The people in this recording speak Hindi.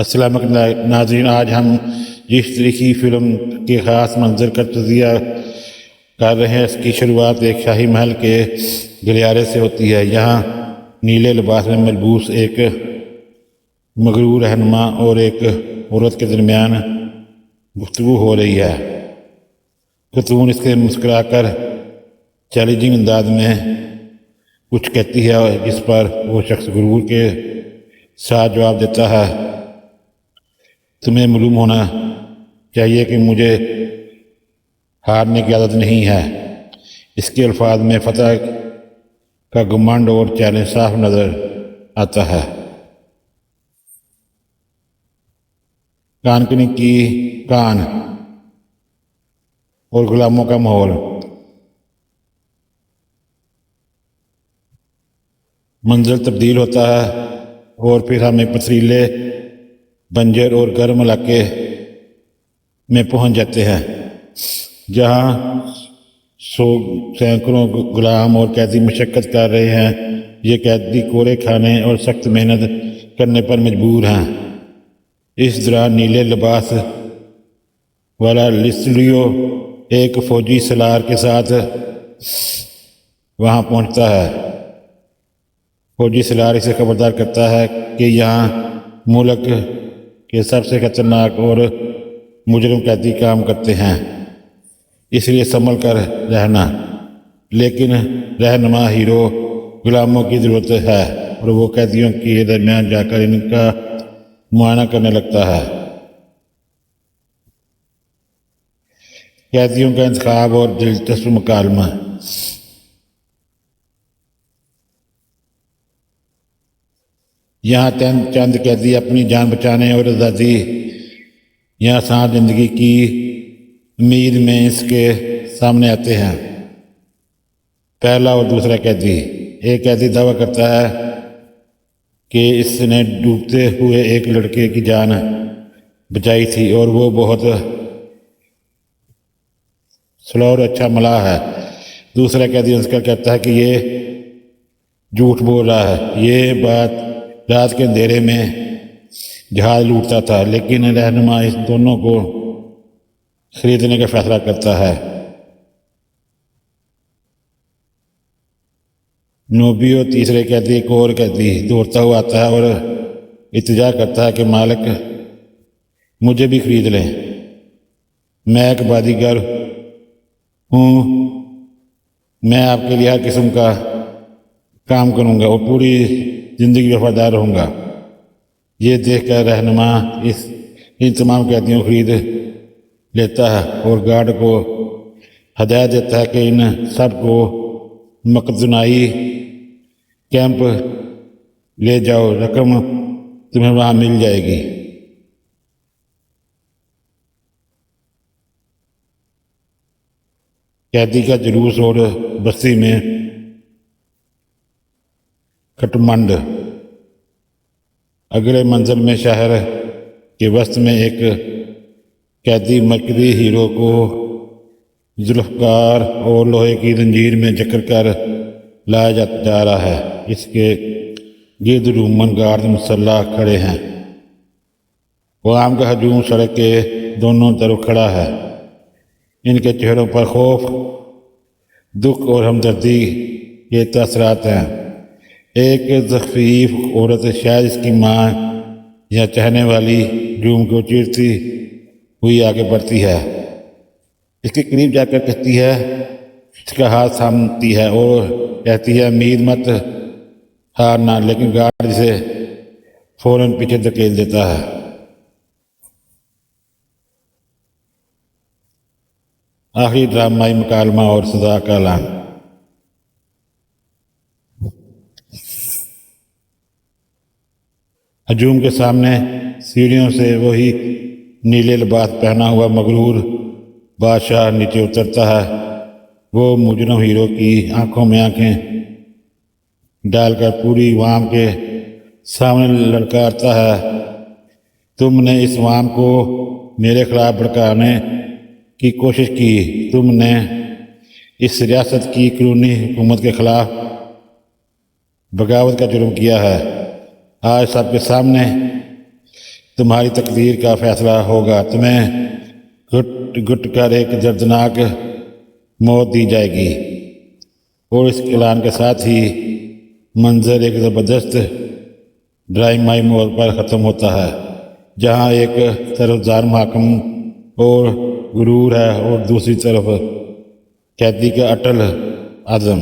अस्सलाम नाज़रीन, आज हम जिस तरीकी फ़िल्म के ख़ास मंजर का तज़किरा कर रहे हैं, इसकी शुरुआत एक शाही महल के गलियारे से होती है। यहाँ नीले लिबास में मलबूस एक मगरूर रहनुमा और एक औरत के दरमियान गुफ्तगू हो रही है। खतून इसके मुस्कुराकर चैलेंजिंग अंदाज में कुछ कहती है, जिस पर वो शख्स गुरूर के साथ जवाब देता है, तुम्हें मालूम होना चाहिए कि मुझे हारने की आदत नहीं है। इसके अल्फाज में फतह का घमंड और चैलेंज साफ नजर आता है। कानकनी की कान और गुलामों का माहौल। मंजर तब्दील होता है और फिर हम एक पथरीले, बंजर और गर्म इलाके में पहुंच जाते हैं, जहां सैकड़ों गुलाम और कैदी मशक्क़त कर रहे हैं। ये कैदी कोरे खाने और सख्त मेहनत करने पर मजबूर हैं। इस दौरान नीले लिबास वाला लिस्लियो एक फौजी सलार के साथ वहां पहुंचता है। फौजी सलार इसे खबरदार करता है कि यहाँ मुल्क के सबसे खतरनाक और मुजरिम कैदी काम करते हैं, इसलिए संभल कर रहना। लेकिन रहनुमा हीरो गुलामों की ज़रूरत है और वो कैदियों के दरमियान जाकर इनका मुआयना करने लगता है। कैदियों का इंतखाब और दिलचस्प मुकालमा। यहाँ चंद कैदी अपनी जान बचाने और आज़ादी या आसान जिंदगी की उम्मीद में इसके सामने आते हैं। पहला और दूसरा कैदी। एक कैदी दावा करता है कि इसने डूबते हुए एक लड़के की जान बचाई थी और वो बहुत स्लो और अच्छा मलाह है। दूसरा कैदी उसका कहता है कि ये झूठ बोल रहा है, ये बात रात के अंधेरे में जहाज लूटता था। लेकिन रहनुमा इस दोनों को खरीदने का फैसला करता है। नोबियो तीसरे कैदी, एक और कैदी दौड़ता हुआ आता है और इल्तिजा करता है कि मालिक मुझे भी खरीद लें, मैं एक बाजीगर हूँ, मैं आपके लिए हर किस्म का काम करूँगा और पूरी ज़िंदगी वफादार रहूँगा। ये देखकर रहनुमा इन तमाम कैदियों को खरीद लेता है और गार्ड को हदायत देता है कि इन सब को मकदुनाई कैंप ले जाओ, रकम तुम्हें वहाँ मिल जाएगी। कैदी का जुलूस और बस्ती में कटमंड। अगले मंजिल में शहर के वस्त में एक कैदी मरकजी हीरो को जुल्फकार और लोहे की जंजीर में जकड़ कर लाया जा रहा है। इसके गिर्द रूमन गार्ड मुसल्लह खड़े हैं। गुलाम का हजूम सड़क के दोनों तरफ खड़ा है। इनके चेहरों पर खौफ, दुख और हमदर्दी के तसरात हैं। एक ज़ख़ीफ़ औरत, शायद इसकी माँ या चाहने वाली, जूम को चीरती हुई आगे बढ़ती है। इसके करीब जाकर कहती है, इसका हाथ थामती है और कहती है, उम्मीद मत हारना। लेकिन गार्ड इसे फौरन पीछे धकेल देता है। आखिरी ड्रामाई मुकालमा और सजा का ऐलान। हजूम के सामने सीढ़ियों से वही नीले लिबास पहना हुआ मगरूर बादशाह नीचे उतरता है। वो मुजरिम हीरो की आंखों में आंखें डालकर पूरी वाम के सामने ललकारता है, तुमने इस वाम को मेरे खिलाफ भड़काने की कोशिश की। तुमने इस रियासत की कानूनी हुकूमत के खिलाफ बगावत का जुर्म किया है। आज सबके सामने तुम्हारी तकदीर का फैसला होगा। तुम्हें घुट घुट कर एक दर्दनाक मौत दी जाएगी। और इस ऐलान के साथ ही मंजर एक ज़बरदस्त ड्रामाई मोड़ पर ख़त्म होता है, जहाँ एक तरफ जालिम हाकिम और गुरूर है और दूसरी तरफ कैदी का अटल आज़म।